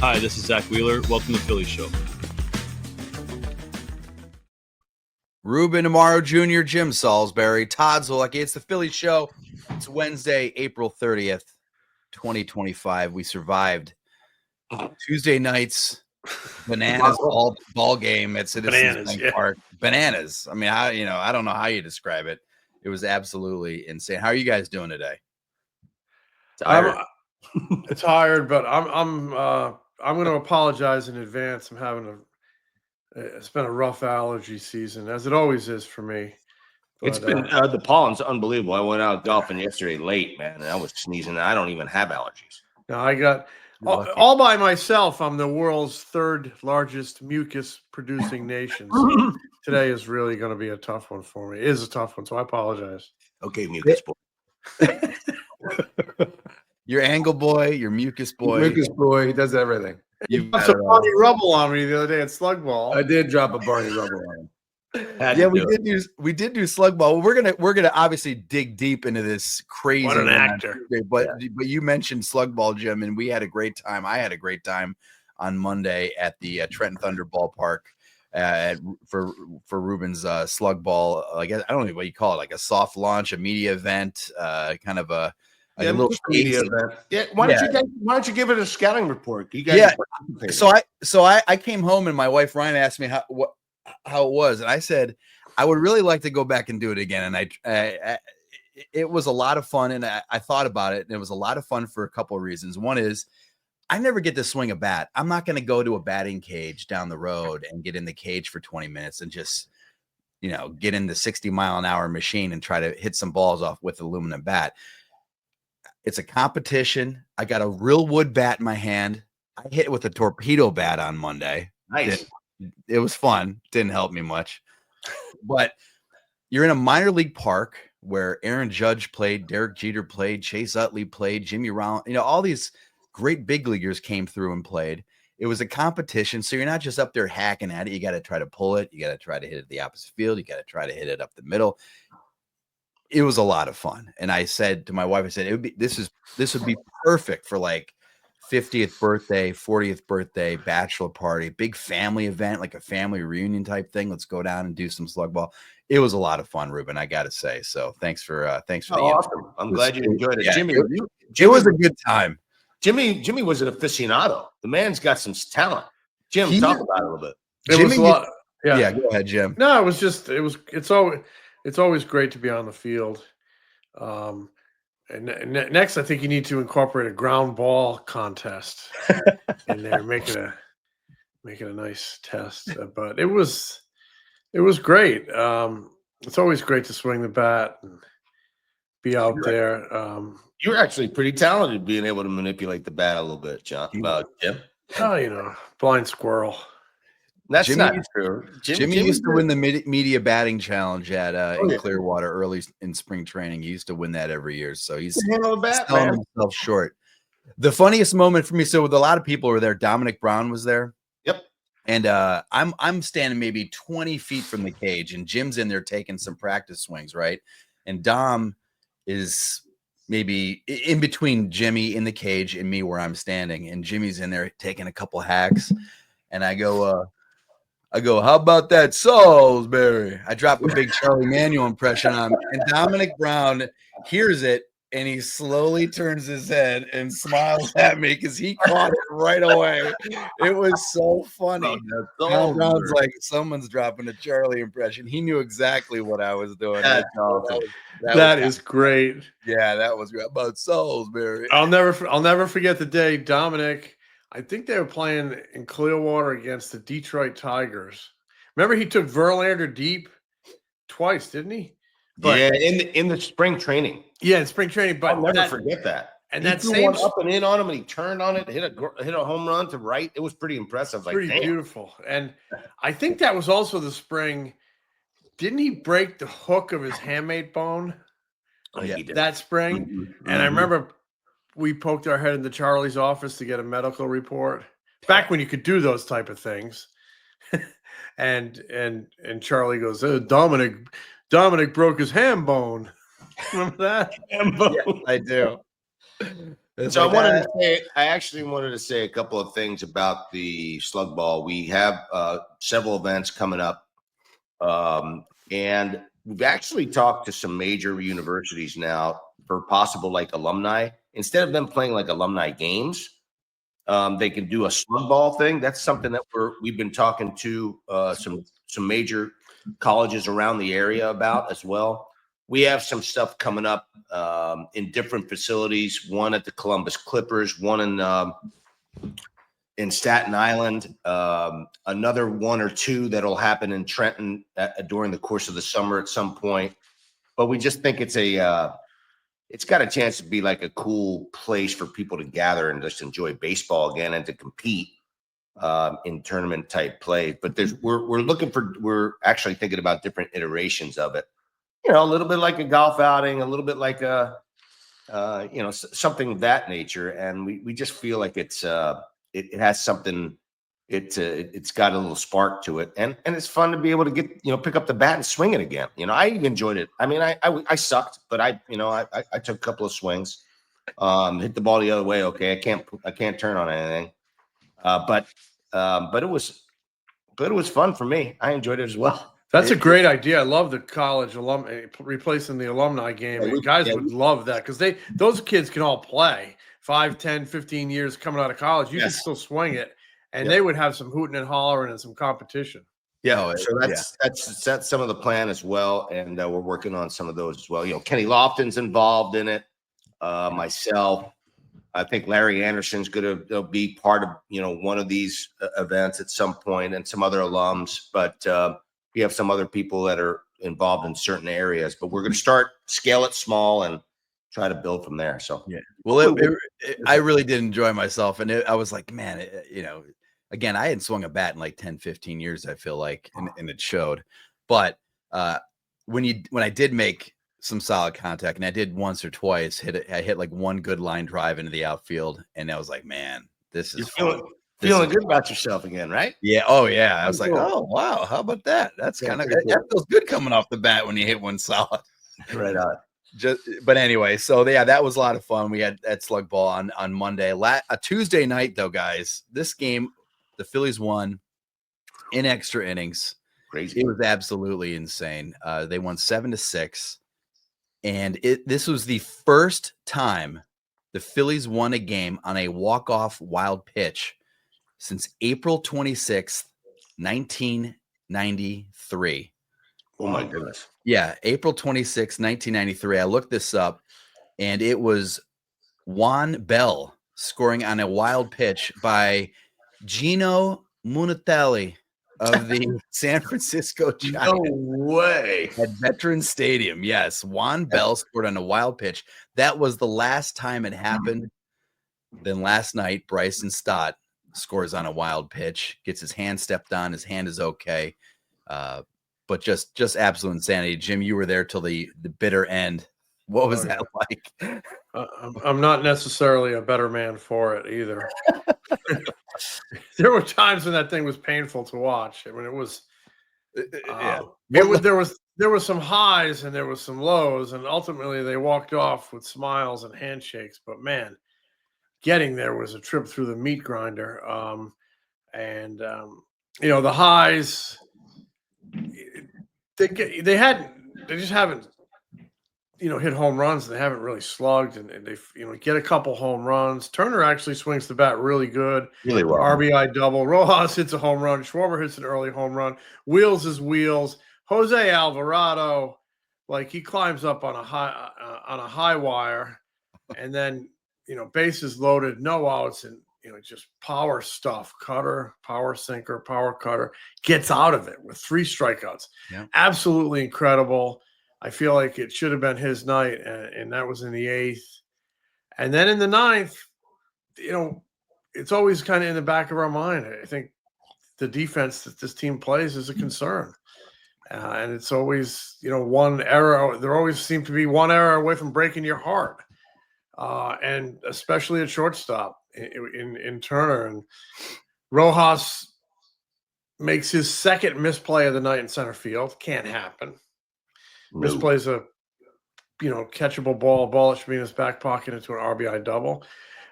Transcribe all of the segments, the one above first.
Hi, this is Zach Wheeler. Welcome to the Phillies Show. Ruben Amaro Jr., Jim Salisbury, Todd Zolecki. It's the Phillies Show. It's Wednesday, April 30th, 2025. We survived Tuesday night's bananas ball game at Citizens Bank Park. Bananas. I mean, I don't know how you describe it. It was absolutely insane. How are you guys doing today? Tired. I'm tired, but I'm going to apologize in advance. It's been a rough allergy season, as it always is for me. But, it's been the pollen's unbelievable. I went out golfing yesterday late, man, and I was sneezing. I don't even have allergies. No, I got all by myself. I'm the world's third largest mucus producing nation. So today is really going to be a tough one for me. It is a tough one, so I apologize. Okay, mucus boy. Your angle boy, your mucus boy. Mucus boy, he does everything. You got some Barney Rubble on me the other day at Slug Ball. I did drop a Barney Rubble on him. Yeah, we did do Slug Ball. We're gonna obviously dig deep into this crazy. What an actor! But you mentioned Slug Ball, Jim, and we had a great time. I had a great time on Monday at the Trenton Thunder Ballpark for Ruben's Slug Ball. I guess I don't know what you call it, like a soft launch, a media event, kind of a little media event. Yeah, why don't you give it a scouting report? You guys So I came home and my wife Ryan asked me how it was, and I said I would really like to go back and do it again. And it was a lot of fun, and I thought about it, and it was a lot of fun for a couple of reasons. One is I never get to swing a bat. I'm not going to go to a batting cage down the road and get in the cage for 20 minutes and just get in the 60-mile-an-hour machine and try to hit some balls off with an aluminum bat. It's a competition. I got a real wood bat in my hand. I hit it with a torpedo bat on Monday. Nice. It was fun. Didn't help me much. But you're in a minor league park where Aaron Judge played, Derek Jeter played, Chase Utley played, Jimmy Rollins, all these great big leaguers came through and played. It was a competition. So you're not just up there hacking at it. You got to try to pull it. You got to try to hit it the opposite field. You got to try to hit it up the middle. It was a lot of fun. And I said to my wife, I said, this would be perfect for like 50th birthday, 40th birthday, bachelor party, big family event, like a family reunion type thing. Let's go down and do some slug ball. It was a lot of fun, Ruben, I got to say. So thanks for the awesome. I'm glad you enjoyed it. Yeah, Jimmy, it was a good time. Jimmy was an aficionado. The man's got some talent. Jim, talk about it a little bit. Yeah, go ahead, Jim. No, it's always great to be on the field. And next, I think you need to incorporate a ground ball contest in there, make it a nice test. But it was great. It's always great to swing the bat and be out there. You're actually pretty talented being able to manipulate the bat a little bit, Jim. Oh, blind squirrel. That's not true. Jimmy used to win the media batting challenge at in Clearwater early in spring training. He used to win that every year, so he's selling himself short. The funniest moment for me, so with a lot of people were there. Dominic Brown was there. Yep. And I'm standing maybe 20 feet from the cage, and Jim's in there taking some practice swings, right? And Dom is maybe in between Jimmy in the cage and me where I'm standing, and Jimmy's in there taking a couple hacks, and I go, how about that Salisbury? I drop a big Charlie Manuel impression on him, and Dominic Brown hears it, and he slowly turns his head and smiles at me because he caught it right away. It was so funny. Brown's like, someone's dropping a Charlie impression. He knew exactly what I was doing. That is great. Yeah, that was great. About Salisbury. I'll never forget the day Dominic. I think they were playing in Clearwater against the Detroit Tigers. Remember, he took Verlander deep twice, didn't he? But, yeah, in the spring training. Yeah, in spring training. But I'll never forget that. And he that threw same one up and in on him, and he turned on it, hit a home run to right. It was pretty impressive. Pretty beautiful. And I think that was also the spring. Didn't he break the hook of his hamate bone? Oh, yeah, that spring. Mm-hmm. And I remember we poked our head into Charlie's office to get a medical report back when you could do those type of things. and Charlie goes, Dominic broke his ham bone. Remember that? Ham bone. Yeah, I do. It's So like I actually wanted to say a couple of things about the slug ball. We have several events coming up, and we've actually talked to some major universities now for possible like alumni. Instead of them playing like alumni games, they can do a slug ball thing. That's something that we've been talking to some major colleges around the area about as well. We have some stuff coming up in different facilities. One at the Columbus Clippers, one in Staten Island, another one or two that'll happen in Trenton during the course of the summer at some point. But we just think it's got a chance to be like a cool place for people to gather and just enjoy baseball again and to compete in tournament type play. But we're actually thinking about different iterations of it. A little bit like a golf outing, a little bit like something of that nature. And we just feel like it has something. It's got a little spark to it, and it's fun to be able to get pick up the bat and swing it again. I enjoyed it. I mean, I sucked, but I took a couple of swings, hit the ball the other way. Okay, I can't turn on anything, but it was fun for me. I enjoyed it as well. That's a great idea. I love the college replacing the alumni game. Guys would love that because those kids can all play 5, 10, 15 years coming out of college. You can still swing it, and they would have some hooting and hollering and some competition. Yeah, so that's some of the plan as well, and we're working on some of those as well. Kenny Lofton's involved in it. Myself, I think Larry Anderson's going to be part of one of these events at some point, and some other alums. But we have some other people that are involved in certain areas. But we're going to scale it small and try to build from there. So well, I really did enjoy myself, and I was like, man, again, I hadn't swung a bat in like 10, 15 years. I feel like, and it showed. But when I did make some solid contact, and I did once or twice I hit like one good line drive into the outfield, and I was like, man, this is feeling good about yourself again, right? Yeah. Oh yeah. I was like, oh wow, how about that? That's kind of that feels good coming off the bat when you hit one solid. Right on. But anyway, so yeah, that was a lot of fun. We had that slug ball on Monday. A Tuesday night though, guys. This game, the Phillies won in extra innings. Crazy. It was absolutely insane. They won 7-6. And this was the first time the Phillies won a game on a walk-off wild pitch since April 26th, 1993. Oh, my goodness. Yeah, April 26th, 1993. I looked this up, and it was Juan Bell scoring on a wild pitch by Gino Munatelli of the San Francisco Giants. No way. At Veterans Stadium. Yes. Juan Bell scored on a wild pitch. That was the last time it happened. Then last night, Bryson Stott scores on a wild pitch, gets his hand stepped on. His hand is okay. But just absolute insanity. Jim, you were there till the bitter end. What was that like? I'm not necessarily a better man for it either. There were times when that thing was painful to watch. I mean, it was. There was some highs and there was some lows, and ultimately they walked off with smiles and handshakes. But man, getting there was a trip through the meat grinder. The highs. They just haven't hit home runs. They haven't really slugged, and they get a couple home runs. Turner actually swings the bat really good, really well. RBI double. Rojas hits a home run. Schwarber hits an early home run. Wheels is wheels. Jose Alvarado, like he climbs up on a high wire, and then bases loaded, no outs, and just power stuff, cutter, power sinker, power cutter, gets out of it with 3 strikeouts. Yeah. Absolutely incredible. I feel like it should have been his night, and that was in the 8th. And then in the 9th, it's always kind of in the back of our mind. I think the defense that this team plays is a concern. And it's always, one error. There always seems to be one error away from breaking your heart. And especially at shortstop in Turner. And Rojas makes his second misplay of the night in center field. Can't happen. No. Misplays a catchable ball that should be in his back pocket into an RBI double.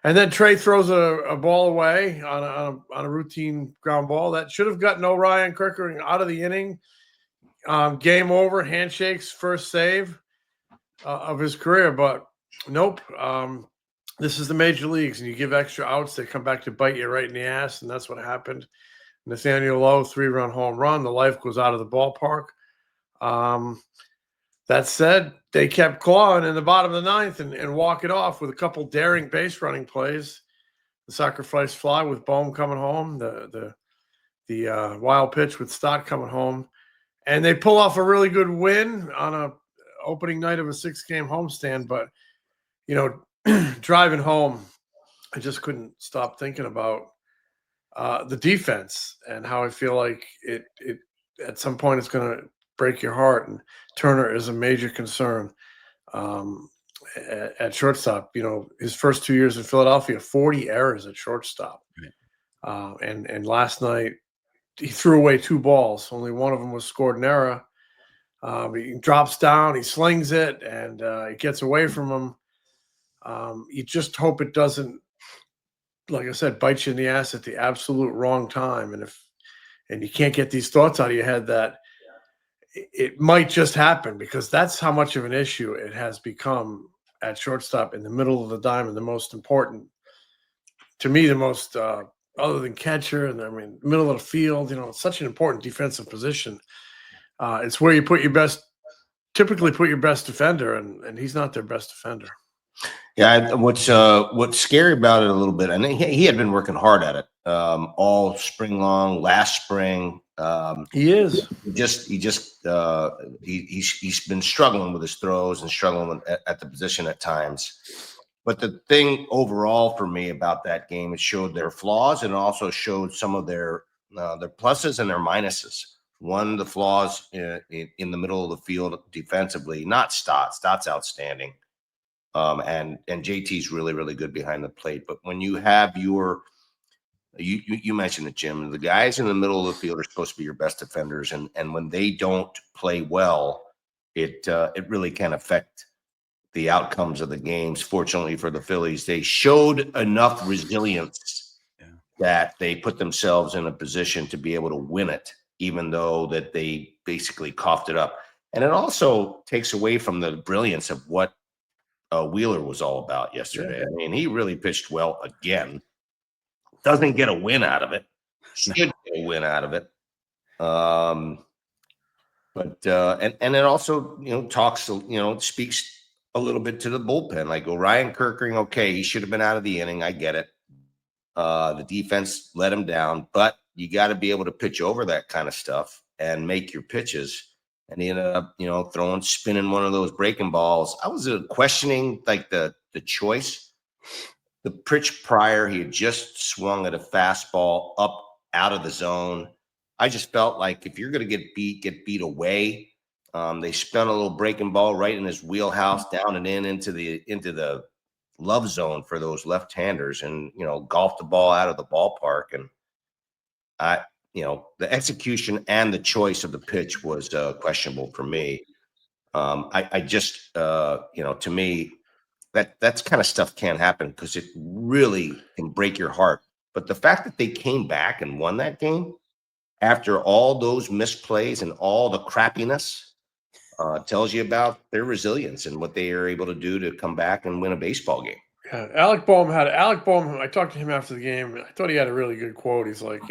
And then Trey throws a ball away on a routine ground ball that should have gotten Ryan Kirkering out of the inning. Game over, handshakes, first save of his career, but nope. This is the major leagues, and you give extra outs, they come back to bite you right in the ass, and that's what happened. Nathaniel Lowe, 3-run home run. The life goes out of the ballpark. That said, they kept clawing in the bottom of the ninth and walk it off with a couple daring base running plays. The sacrifice fly with Bohm coming home, the wild pitch with Stott coming home, and they pull off a really good win on a opening night of a 6-game homestand. But driving home, I just couldn't stop thinking about the defense and how I feel like it at some point it's going to break your heart. And Turner is a major concern at shortstop. His first 2 years in Philadelphia, 40 errors at shortstop. Right. And last night he threw away 2 balls. Only one of them was scored an error. He drops down, he slings it, and it gets away from him. You just hope it doesn't, like I said, bite you in the ass at the absolute wrong time. And you can't get these thoughts out of your head that it might just happen, because that's how much of an issue it has become at shortstop in the middle of the diamond. The most important, to me, the most other than catcher, and middle of the field. It's such an important defensive position. It's where you typically put your best defender, and he's not their best defender. Yeah, what's scary about it a little bit, and he had been working hard at it all spring long. Last spring, he's been struggling with his throws and struggling at the position at times. But the thing overall for me about that game, it showed their flaws, and it also showed some of their pluses and their minuses. One, the flaws in the middle of the field defensively, not Stott. Stott's outstanding. And JT's really, really good behind the plate. But when you have you mentioned it, Jim, the guys in the middle of the field are supposed to be your best defenders. And when they don't play well, it really can affect the outcomes of the games. Fortunately for the Phillies, they showed enough resilience that they put themselves in a position to be able to win it, even though that they basically coughed it up. And it also takes away from the brilliance of what Wheeler was all about yesterday. Yeah. He really pitched well again. Doesn't get a win out of it. Should get a win out of it. But it also talks speaks a little bit to the bullpen. Like Ryan Kirkering, okay, he should have been out of the inning. I get it. The defense let him down, but you got to be able to pitch over that kind of stuff and make your pitches. And he ended up, spinning one of those breaking balls. I was questioning like the choice. The pitch prior, he had just swung at a fastball up out of the zone. I just felt like if you're going to get beat away. They spun a little breaking ball right in his wheelhouse, down and into the love zone for those left-handers, and golfed the ball out of the ballpark. And the execution and the choice of the pitch was questionable for me. I just, to me, that's kind of stuff can't happen because it really can break your heart. But the fact that they came back and won that game after all those missed plays and all the crappiness tells you about their resilience and what they are able to do to come back and win a baseball game. Yeah, Alec Bohm. I talked to him after the game. I thought he had a really good quote. He's like,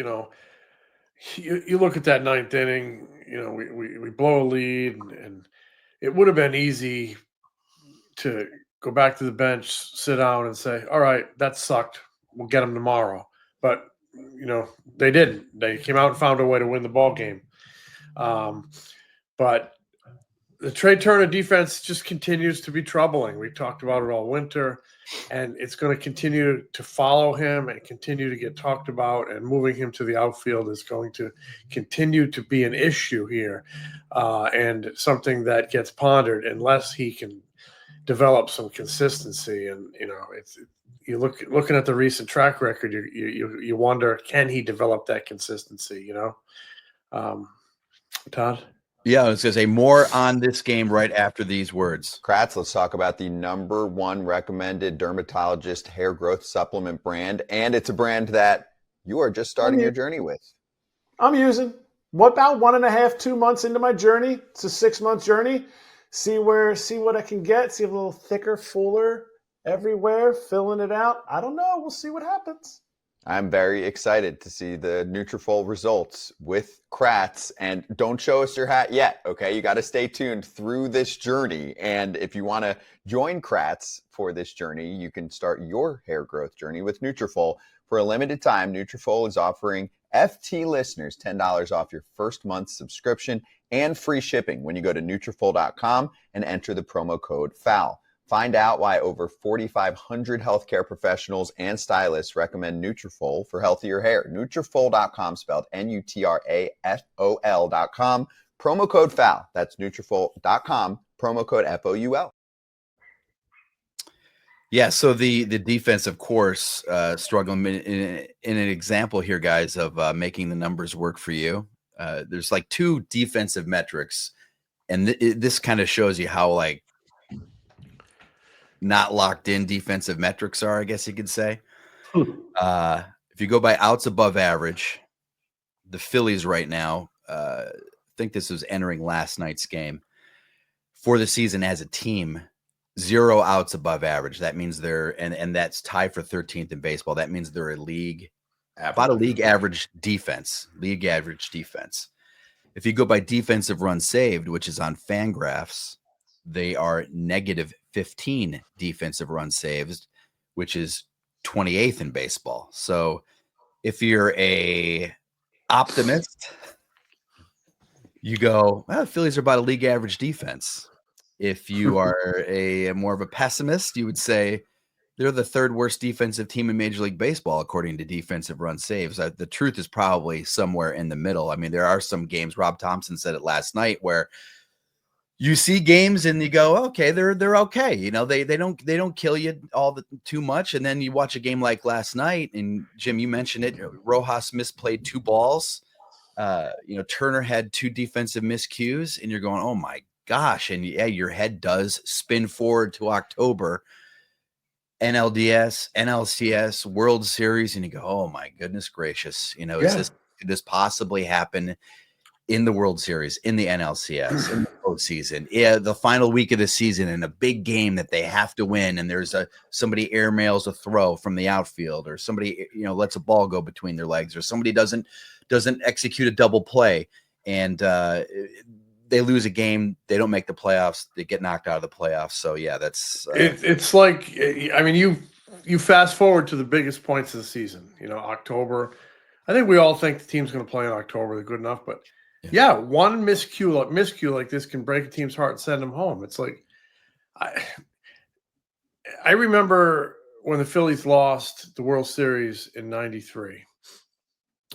you look at that ninth inning, we blow a lead, and it would have been easy to go back to the bench, sit down, and say, all right, that sucked. We'll get them tomorrow. But, they didn't. They came out and found a way to win the ball game. But the Trey Turner defense just continues to be troubling. We talked about it all winter, and it's going to continue to follow him and continue to get talked about, and moving him to the outfield is going to continue to be an issue here, and something that gets pondered unless he can develop some consistency. And, you looking at the recent track record, you wonder, can he develop that consistency, Todd? Yeah, I was going to say more on this game right after these words. Kratz, let's talk about the #1 recommended dermatologist hair growth supplement brand. And it's a brand that you are just starting your journey with. I'm using. What about 1.5, 2 months into my journey? It's a 6-month journey. See what I can get. See a little thicker, fuller everywhere, filling it out. I don't know. We'll see what happens. I'm very excited to see the Nutrafol results with Kratz. And don't show us your hat yet, okay? You got to stay tuned through this journey. And if you want to join Kratz for this journey, you can start your hair growth journey with Nutrafol. For a limited time, Nutrafol is offering FT listeners $10 off your first month's subscription and free shipping when you go to Nutrafol.com and enter the promo code FOUL. Find out why over 4,500 healthcare professionals and stylists recommend Nutrafol for healthier hair. Nutrafol.com, spelled Nutrafol.com. Promo code FOUL. That's Nutrafol.com. Promo code FOUL. Yeah, so the defense, of course, struggling in an example here, guys, of making the numbers work for you. There's like 2 defensive metrics, and this kind of shows you how like not locked in defensive metrics are, I guess you could say. If you go by outs above average, the Phillies right now, I think this was entering last night's game, for the season as a team, 0 outs above average. That means they're, and that's tied for 13th in baseball. That means they're about a league average defense. If you go by defensive runs saved, which is on Fangraphs, they are -15 defensive runs saved, which is 28th in baseball. So if you're a optimist, you go, well, the Phillies are about a league average defense. If you are a more of a pessimist, you would say they're the 3rd worst defensive team in Major League Baseball, according to defensive run saves. The truth is probably somewhere in the middle. I mean, there are some games, Rob Thompson said it last night, where you see games and you go, okay, they're okay. You know, they don't kill you too much. And then you watch a game like last night, and Jim, you mentioned it. Rojas misplayed 2 balls. Turner had 2 defensive miscues, and you're going, oh my gosh. And yeah, your head does spin forward to October, NLDS, NLCS, World Series, and you go, oh my goodness gracious. You know, could this possibly happen in the World Series, in the NLCS, in the postseason, the final week of the season, in a big game that they have to win, and there's somebody airmails a throw from the outfield, or somebody lets a ball go between their legs, or somebody doesn't execute a double play, and they lose a game, they don't make the playoffs, they get knocked out of the playoffs. So yeah, that's it's like, I mean, you fast forward to the biggest points of the season, October. I think we all think the team's going to play in October. They're good enough, but yeah, one miscue like this can break a team's heart and send them home. It's like, I remember when the Phillies lost the World Series in '93,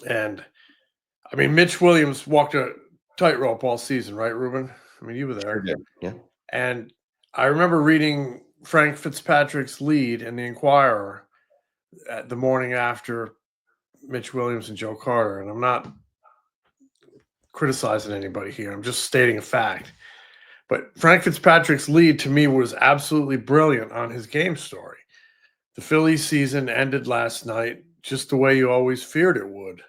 and I mean, Mitch Williams walked a tightrope all season, right, Ruben? I mean, you were there. Yeah. And I remember reading Frank Fitzpatrick's lead in the Inquirer the morning after Mitch Williams and Joe Carter, and I'm not criticizing anybody here. I'm just stating a fact. But Frank Fitzpatrick's lead to me was absolutely brilliant on his game story. The Phillies season ended last night just the way you always feared it would,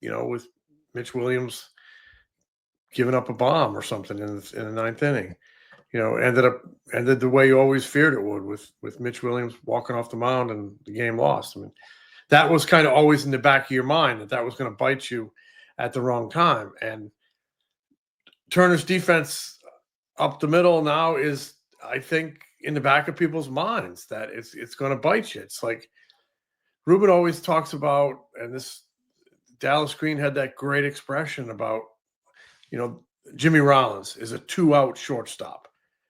with Mitch Williams giving up a bomb or something in the 9th inning. Ended the way you always feared it would, with Mitch Williams walking off the mound and the game lost. I mean, that was kind of always in the back of your mind that was going to bite you at the wrong time. And Turner's defense up the middle now is, I think, in the back of people's minds that it's going to bite you. It's like Ruben always talks about, and this Dallas Green had that great expression about, Jimmy Rollins is a 2-out shortstop,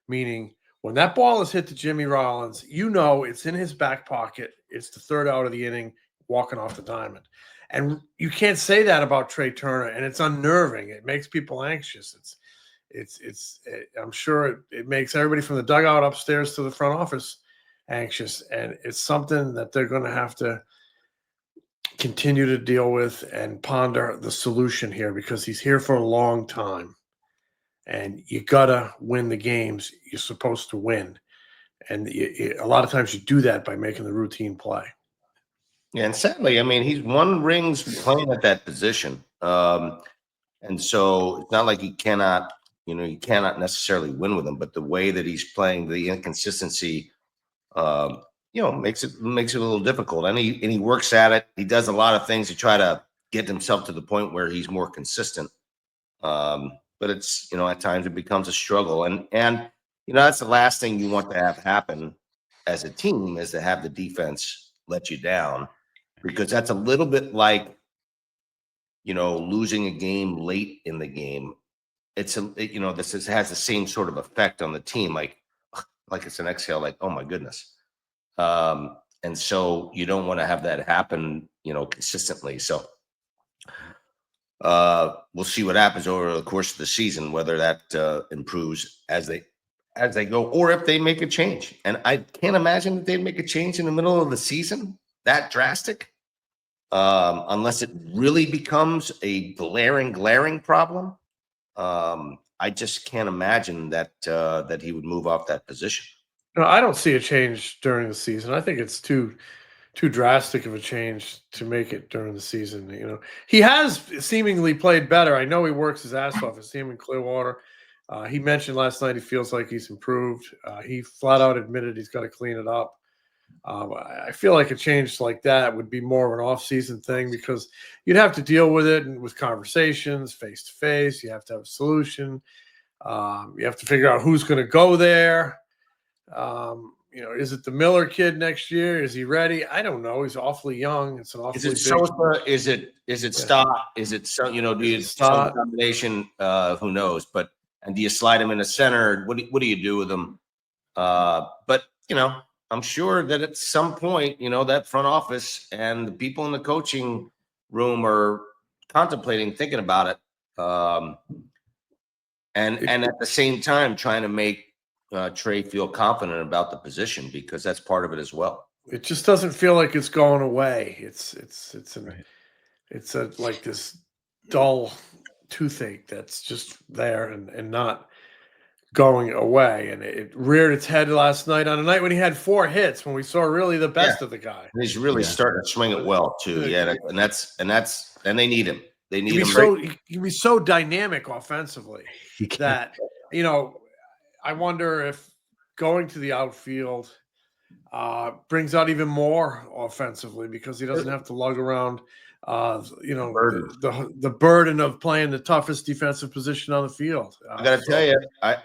meaning when that ball is hit to Jimmy Rollins, it's in his back pocket. It's the 3rd out of the inning, walking off the diamond. And you can't say that about Trey Turner, and it's unnerving. It makes people anxious. I'm sure it makes everybody from the dugout upstairs to the front office anxious, and it's something that they're going to have to continue to deal with and ponder the solution here, because he's here for a long time. and you gotta win the games you're supposed to win. And a lot of times you do that by making the routine play. Yeah, and sadly, I mean, he's won rings playing at that position. And so it's not like he cannot, you cannot necessarily win with him, but the way that he's playing, the inconsistency, makes it a little difficult. And he works at it. He does a lot of things to try to get himself to the point where he's more consistent. But it's, at times it becomes a struggle. And that's the last thing you want to have happen as a team, is to have the defense let you down, because that's a little bit like, losing a game late in the game. This has the same sort of effect on the team, like it's an exhale, like, oh my goodness. And so you don't want to have that happen, consistently. So we'll see what happens over the course of the season, whether that improves as they go, or if they make a change. And I can't imagine that they'd make a change in the middle of the season that drastic, unless it really becomes a glaring problem. I just can't imagine that he would move off that position. No, I don't see a change during the season. I think it's too drastic of a change to make it during the season. He has seemingly played better. I know he works his ass off. I see him in Clearwater. He mentioned last night he feels like he's improved. He flat out admitted he's got to clean it up. I feel like a change like that would be more of an off-season thing, because you'd have to deal with it and with conversations face to face. You have to have a solution. You have to figure out who's going to go there. Is it the Miller kid next year? Is he ready? I don't know. He's awfully young. It's an awfully Is it big. Sosa? Is it Stott? Is it some? Do you some combination? Who knows? And do you slide him in the center? What do you do with him? But I'm sure that at some point, that front office and the people in the coaching room are contemplating, thinking about it, and at the same time trying to make Trey feel confident about the position, because that's part of it as well. It just doesn't feel like it's going away. It's like this dull toothache that's just there and not going away. And it reared its head last night, on a night when he had 4 hits, when we saw really the best of the guy. And he's really starting to swing it well too. Yeah, and they need him. They need him. He can be so dynamic offensively that I wonder if going to the outfield brings out even more offensively, because he doesn't have to lug around the burden of playing the toughest defensive position on the field. I got to tell you, I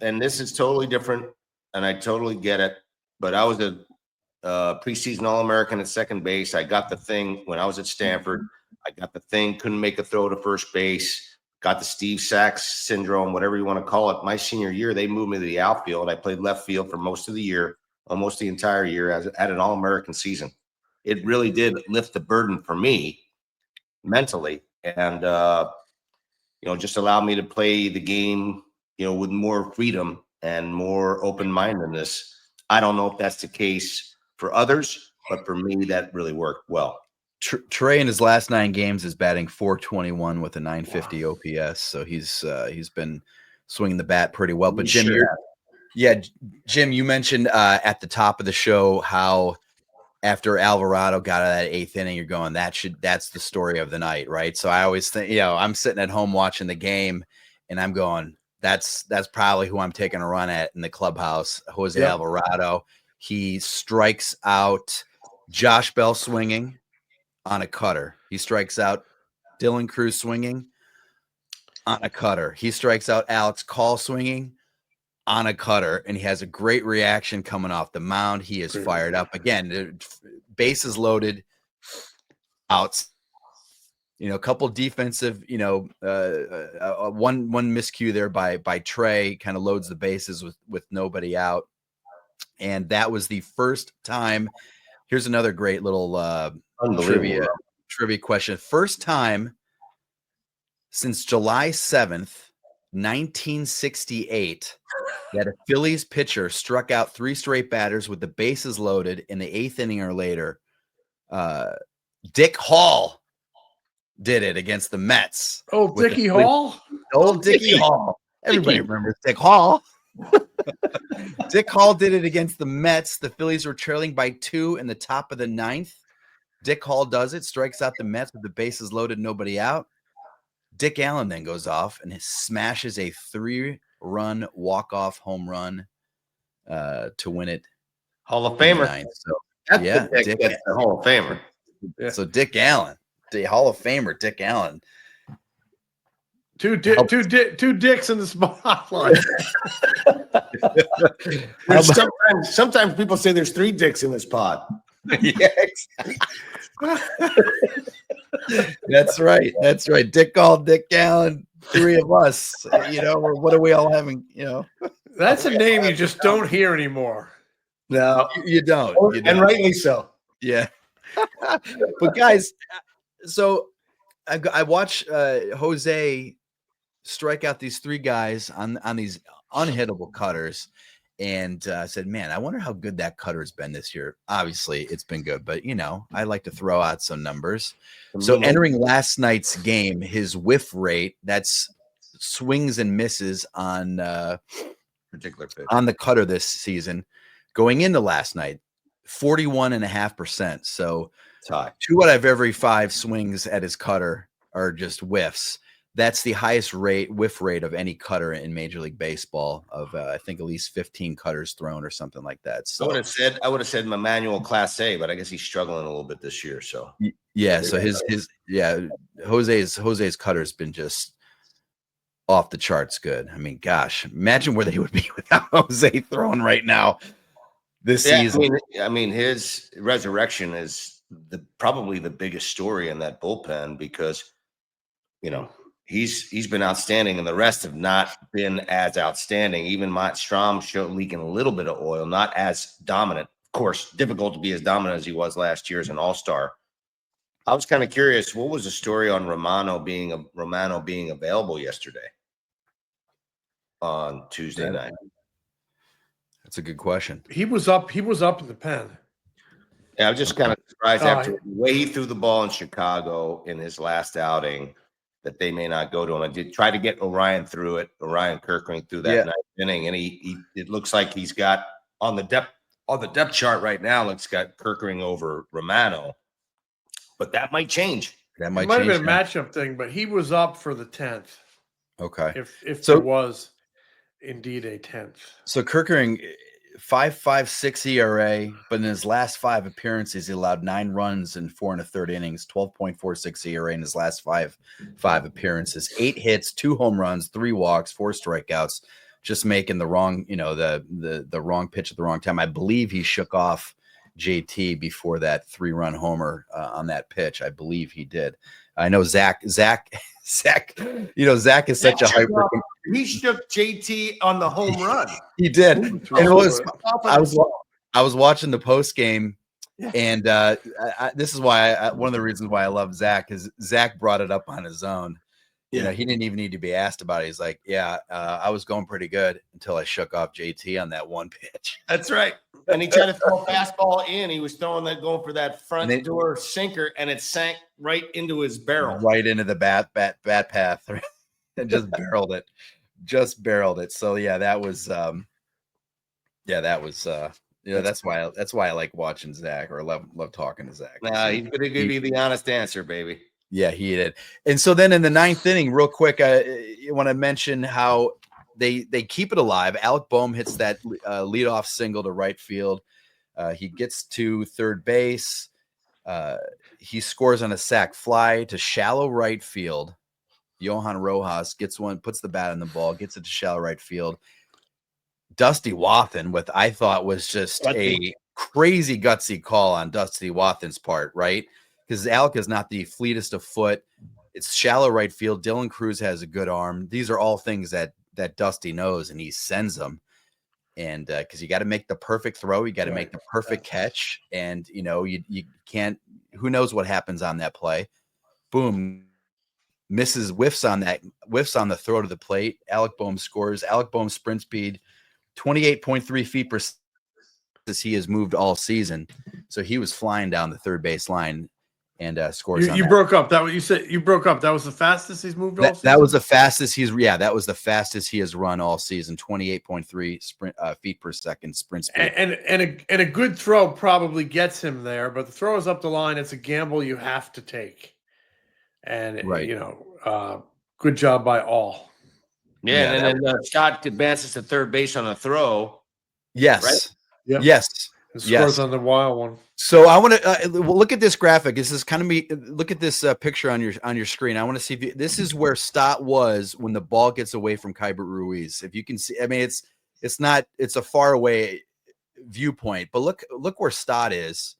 and this is totally different, and I totally get it. But I was a preseason All-American at second base. I got the thing when I was at Stanford. I got the thing, couldn't make a throw to first base. Got the Steve Sachs syndrome, whatever you want to call it. My senior year, they moved me to the outfield. I played left field for most of the year, almost the entire year, at an All-American season. It really did lift the burden for me mentally, and just allowed me to play the game, with more freedom and more open-mindedness. I don't know if that's the case for others, but for me, that really worked well. Trey in his last 9 games is batting .421 with a .950 OPS, so he's been swinging the bat pretty well. But Jim, Jim, you mentioned at the top of the show how after Alvarado got out of that 8th inning, you're going, that's the story of the night, right? So I always think, I'm sitting at home watching the game, and I'm going, that's probably who I'm taking a run at in the clubhouse, Jose Alvarado. He strikes out Josh Bell swinging on a cutter. He strikes out Dylan Cruz swinging on a cutter. He strikes out Alex Call swinging on a cutter, and he has a great reaction coming off the mound. He is fired up again. Bases loaded, outs. A couple defensive, one miscue there by Trey kind of loads the bases with nobody out, and that was the first time. Here's another great little trivia question. First time since July 7th, 1968, that a Phillies pitcher struck out 3 straight batters with the bases loaded in the 8th inning or later. Dick Hall did it against the Mets. Oh, Dickie Hall? Old Dickie Hall. Everybody remembers Dick Hall. Dick Hall did it against the Mets. The Phillies were trailing by 2 in the top of the 9th. Dick Hall does it, strikes out the Mets with the bases loaded, nobody out. Dick Allen then goes off and smashes a 3-run walk-off home run to win it. Hall of in the Famer. 9th. So That's yeah, the Dick, that's the Hall of Famer. Yeah. so Dick Allen, the Hall of Famer, Dick Allen. Two dicks in the spotlight. Sometimes people say there's 3 dicks in this pod. Yeah, exactly. That's right. That's right. Dick called Dick Allen, 3 of us. Or what are we all having? That's a name you just don't hear anymore. No, You don't. You and don't. rightly so. Yeah. But guys, so I watch Jose strike out these 3 guys on these unhittable cutters. And I said, man, I wonder how good that cutter has been this year. Obviously, it's been good, but I like to throw out some numbers. So entering last night's game, his whiff rate, that's swings and misses on Particular pitch. on the cutter this season. Going into last night, 41.5%. So It's high. 2 out of every 5 swings at his cutter are just whiffs. That's the highest whiff rate of any cutter in Major League Baseball of I think at least 15 cutters thrown or something like that. So I would have said Emmanuel Class A, but I guess he's struggling a little bit this year. So yeah, so Jose's cutter's been just off the charts good. I mean, gosh, imagine where they would be without Jose throwing right now this season. I mean, his resurrection is probably the biggest story in that bullpen because he's been outstanding, and the rest have not been as outstanding. Even Matt Strom showed leaking a little bit of oil, not as dominant. Of course, difficult to be as dominant as he was last year as an all-star. I was kind of curious, what was the story on Romano being available yesterday on Tuesday night? That's a good question. He was up in the pen. Yeah, I was just kind of surprised after the way he threw the ball in Chicago in his last outing that they may not go to him. I did try to get Orion through it, Orion Kirkring through that 9th inning, and he it looks like he's got on the depth chart right now. It's got Kirkring over Romano, but that might change. It might have been a matchup thing, but he was up for the 10th. Okay, if there was indeed a 10th. So Kirkering, 5.56 ERA, but in his last 5 appearances, he allowed 9 runs in 4 1/3 innings, 12.46 ERA in his last five appearances, 8 hits, 2 home runs, 3 walks, 4 strikeouts, just making the wrong, the wrong pitch at the wrong time. I believe he shook off JT before that 3-run homer on that pitch. I believe he did. I know Zach, Zach is such a hyper. He shook JT on the home run. He did. And I was watching the post game, and this is why one of the reasons why I love Zach is Zach brought it up on his own. He didn't even need to be asked about it. He's like, I was going pretty good until I shook off JT on that one pitch. That's right. And he tried to throw a fastball in. He was going for that front door sinker, and it sank right into his barrel, right into the bat path, and just barreled it. So that was that's why I like watching Zach, or love talking to Zach. He's gonna give you the honest answer, baby. Yeah, he did. And so then in the 9th inning, real quick, I want to mention how they keep it alive. Alec Boehm hits that leadoff single to right field. He gets to third base. He scores on a sac fly to shallow right field. Johan Rojas gets one, puts the bat on the ball, gets it to shallow right field. Dusty Wathan, what I thought was just a crazy gutsy call on Dusty Wathan's part, right? Because Alec is not the fleetest of foot. It's shallow right field. Dylan Cruz has a good arm. These are all things that Dusty knows, and he sends them. And because you got to make the perfect throw, you got to make the perfect catch, and you can't. Who knows what happens on that play? Boom, misses, whiffs on the throw to the plate. Alec Boehm scores. Alec Boehm's sprint speed, 28.3 feet per second, as he has moved all season. So he was flying down the third base line. and scores. You broke up. That what you said. You broke up. That was the fastest he's moved all season? That was the fastest that was the fastest he has run all season. 28.3 sprint feet per second sprint speed. And a good throw probably gets him there, but the throw is up the line. It's a gamble you have to take. And Right. good job by all. Yeah, and then Scott advances to third base on a throw. Yes. Right? Yep. Yes. And scores on the wild one. So I want to look at this graphic. This is kind of me. Look at this picture on your screen. I want to see if this is where Stott was when the ball gets away from Keibert Ruiz. If you can see, I mean, it's a far away viewpoint, but look where Stott is.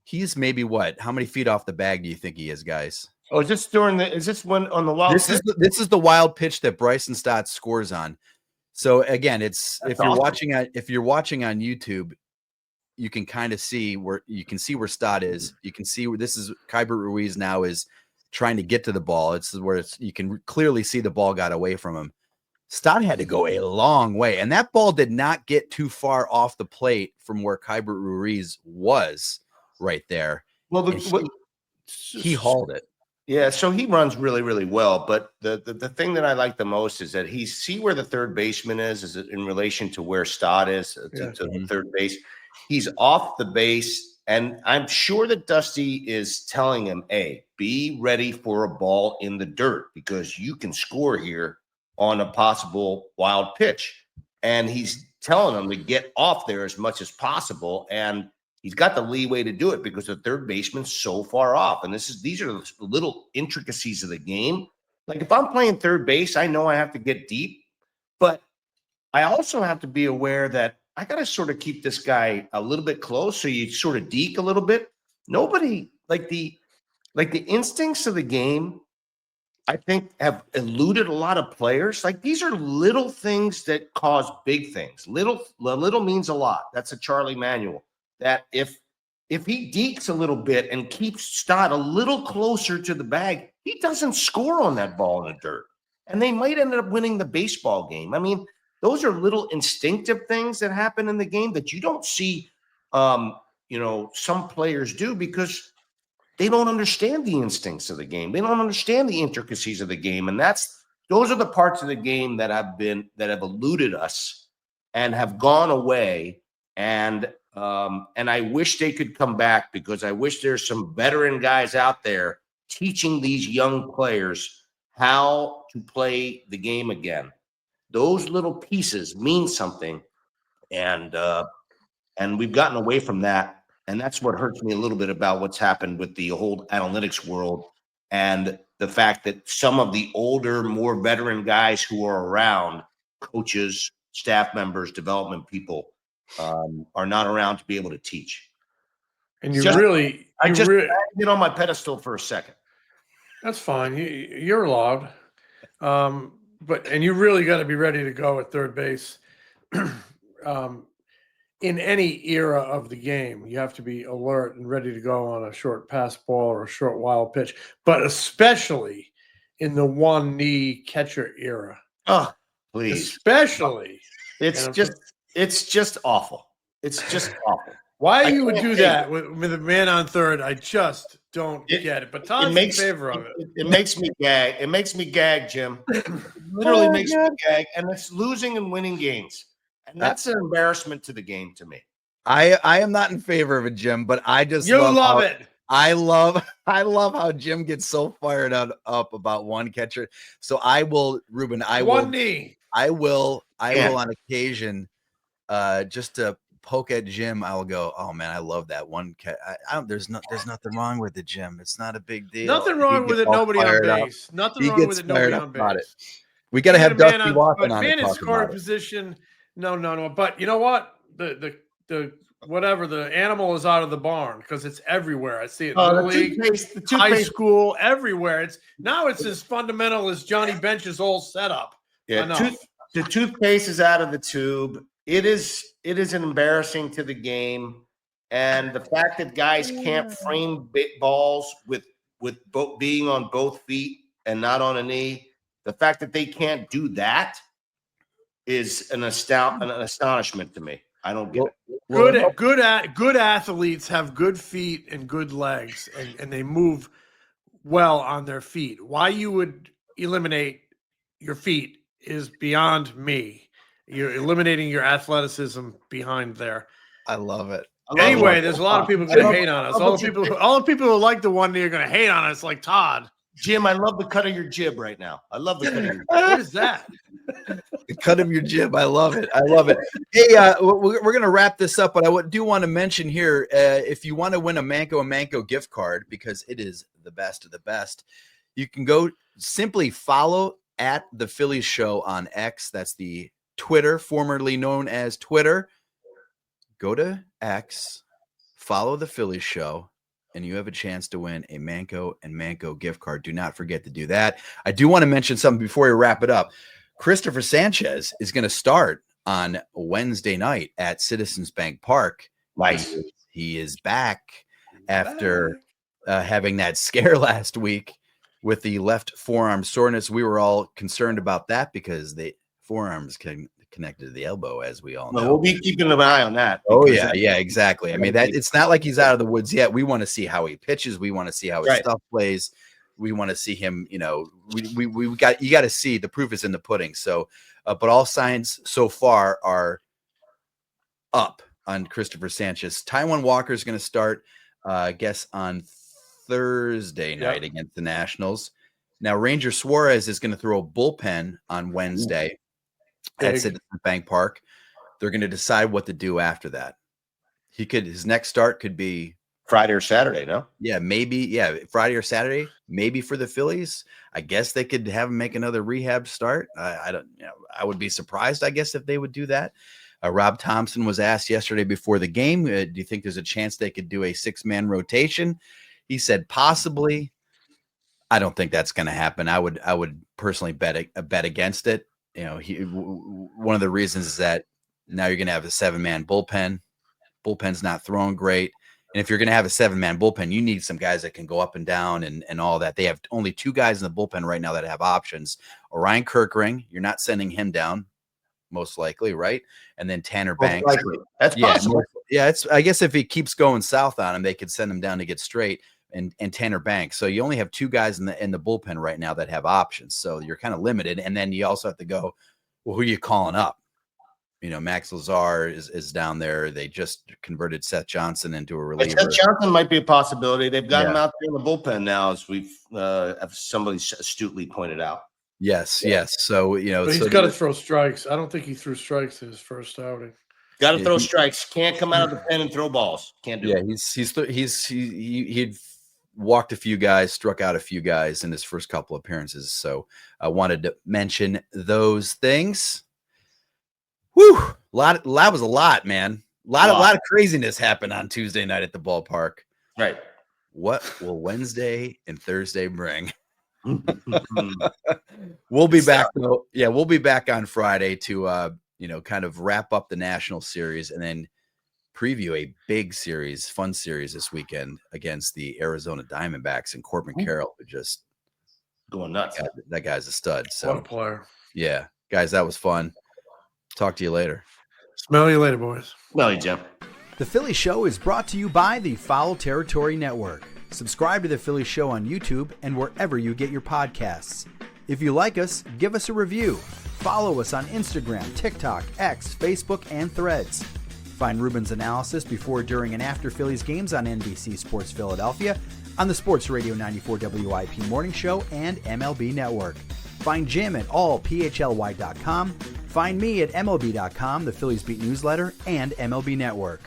He's maybe how many feet off the bag do you think he is, guys? Oh, is this one on the wild? This is the wild pitch that Bryson Stott scores on. So again, if you're watching on YouTube, you can kind of see where Stott is. You can see where this is. Keibert Ruiz now is trying to get to the ball. It's where you can clearly see the ball got away from him. Stott had to go a long way, and that ball did not get too far off the plate from where Keibert Ruiz was right there. Well, he hauled it. Yeah, so he runs really, really well. But the thing that I like the most is that see where the third baseman is in relation to where Stott is to the third base. He's off the base, and I'm sure that Dusty is telling him, hey, be ready for a ball in the dirt because you can score here on a possible wild pitch. And he's telling him to get off there as much as possible. And he's got the leeway to do it because the third baseman's so far off. And these are the little intricacies of the game. Like if I'm playing third base, I know I have to get deep, but I also have to be aware that I got to sort of keep this guy a little bit close. So you sort of deke a little bit. Nobody like the instincts of the game, I think, have eluded a lot of players. Like these are little things that cause big things. Little means a lot. That's a Charlie manual. That if he dekes a little bit and keeps Stott a little closer to the bag, he doesn't score on that ball in the dirt. And they might end up winning the baseball game. I mean, those are little instinctive things that happen in the game that you don't see, some players do because they don't understand the instincts of the game. They don't understand the intricacies of the game. And those are the parts of the game that have eluded us and have gone away. And I wish they could come back because I wish there's some veteran guys out there teaching these young players how to play the game again. Those little pieces mean something, and we've gotten away from that, and that's what hurts me a little bit about what's happened with the whole analytics world and the fact that some of the older, more veteran guys who are around, coaches, staff members, development people, are not around to be able to teach. And I just get on my pedestal for a second. That's fine. You're allowed. And you really got to be ready to go at third base. In any era of the game, you have to be alert and ready to go on a short pass ball or a short wild pitch, but especially in the one knee catcher era. Oh, please. Especially. It's just awful. It's just awful. Why you would do that with a man on third, I just don't get it. But Tom's in favor of it. It makes me gag. It makes me gag, Jim. It literally makes me gag. And it's losing and winning games. And that's an embarrassment to the game to me. I am not in favor of it, Jim, but I just love it. I love how Jim gets so fired up about one catcher. So I will, Ruben, I will on occasion, just to poke at Jim, I will go, oh man, I love that one cat. There's nothing wrong with it, Jim. It's not a big deal. Nothing wrong with it. Nobody on base. Nothing wrong with it. Nobody on base. We got to have Dusty Watson on. Man in scoring position. No. But you know what? The whatever, the animal is out of the barn because it's everywhere. I see it in the league, high school, everywhere. It's as fundamental as Johnny Bench's old setup. Yeah, the toothpaste is out of the tube. It is embarrassing to the game, and the fact that guys can't frame balls with being on both feet and not on a knee, the fact that they can't do that is an astonishment to me. I don't get it. Good athletes have good feet and good legs, and they move well on their feet. Why you would eliminate your feet is beyond me. You're eliminating your athleticism behind there. I love it. Anyway, there's a lot of people going to hate on us. All the people who like the one that are going to hate on us, like Todd. Jim, I love the cut of your jib right now. I love the cut of your jib. What is that? The cut of your jib. I love it. I love it. Hey, we're going to wrap this up, but I do want to mention here, if you want to win a Manco gift card, because it is the best of the best, you can go simply follow at the Phillies Show on X. That's the Twitter, formerly known as Twitter. Go to X, follow the Phillies Show, and you have a chance to win a Manco gift card. Do not forget to do that. I do want to mention something before we wrap it up. Christopher Sanchez is going to start on Wednesday night at Citizens Bank Park. Nice. He is back after having that scare last week with the left forearm soreness. We were all concerned about that because the forearms connected to the elbow, as we all know. Well, we'll be keeping an eye on that. Oh yeah, exactly. I mean, that it's not like he's out of the woods yet. We want to see how he pitches. We want to see how his stuff plays. We want to see him. You know, you got to see, the proof is in the pudding. So, but all signs so far are up on Christopher Sanchez. Taijuan Walker is going to start, I guess, on Thursday night against the Nationals. Now, Ranger Suarez is going to throw a bullpen on Wednesday at Citizens Bank Park. They're going to decide what to do after that. His next start could be Friday or Saturday, no? Yeah, maybe. Yeah, Friday or Saturday, maybe for the Phillies. I guess they could have him make another rehab start. I don't. I would be surprised, I guess, if they would do that. Rob Thompson was asked yesterday before the game, do you think there's a chance they could do a 6-man rotation? He said possibly. I don't think that's going to happen. I would personally bet against it. You know, one of the reasons is that now you're going to have a 7-man bullpen. Bullpen's not throwing great. And if you're going to have a 7-man bullpen, you need some guys that can go up and down and all that. They have only 2 guys in the bullpen right now that have options. Orion Kirkring, you're not sending him down, most likely, right? And then Tanner Banks. That's possible. Yeah, I guess if he keeps going south on him, they could send him down to get straight. And Tanner Banks. So you only have 2 guys in the bullpen right now that have options. So you're kind of limited. And then you also have to go, well, who are you calling up? You know, Max Lazar is down there. They just converted Seth Johnson into a reliever. Seth Johnson might be a possibility. They've got him out there in the bullpen now, as we've somebody astutely pointed out. Yes. So, you know, but he's got to throw strikes. I don't think he threw strikes in his first outing. Got to throw strikes. Can't come out of the pen and throw balls. Can't do it. He'd walked a few guys, struck out a few guys in his first couple appearances. So I wanted to mention those things. Whew. That was a lot, man. A lot of craziness happened on Tuesday night at the ballpark. Right. What will Wednesday and Thursday bring? We'll be back though. Yeah, we'll be back on Friday to kind of wrap up the national series and then preview a big series, fun series this weekend against the Arizona Diamondbacks and Corbin Carroll, who just going nuts. That guy's a stud. So what a player. Yeah, guys, that was fun. Talk to you later. Smell you later, boys. Smell you, Jim. The Philly Show is brought to you by the Foul Territory Network. Subscribe to The Philly Show on YouTube and wherever you get your podcasts. If you like us, give us a review. Follow us on Instagram, TikTok, X, Facebook, and Threads. Find Ruben's analysis before, during, and after Phillies games on NBC Sports Philadelphia, on the Sports Radio 94 WIP Morning Show, and MLB Network. Find Jim at allphly.com. Find me at MLB.com, the Phillies Beat newsletter, and MLB Network.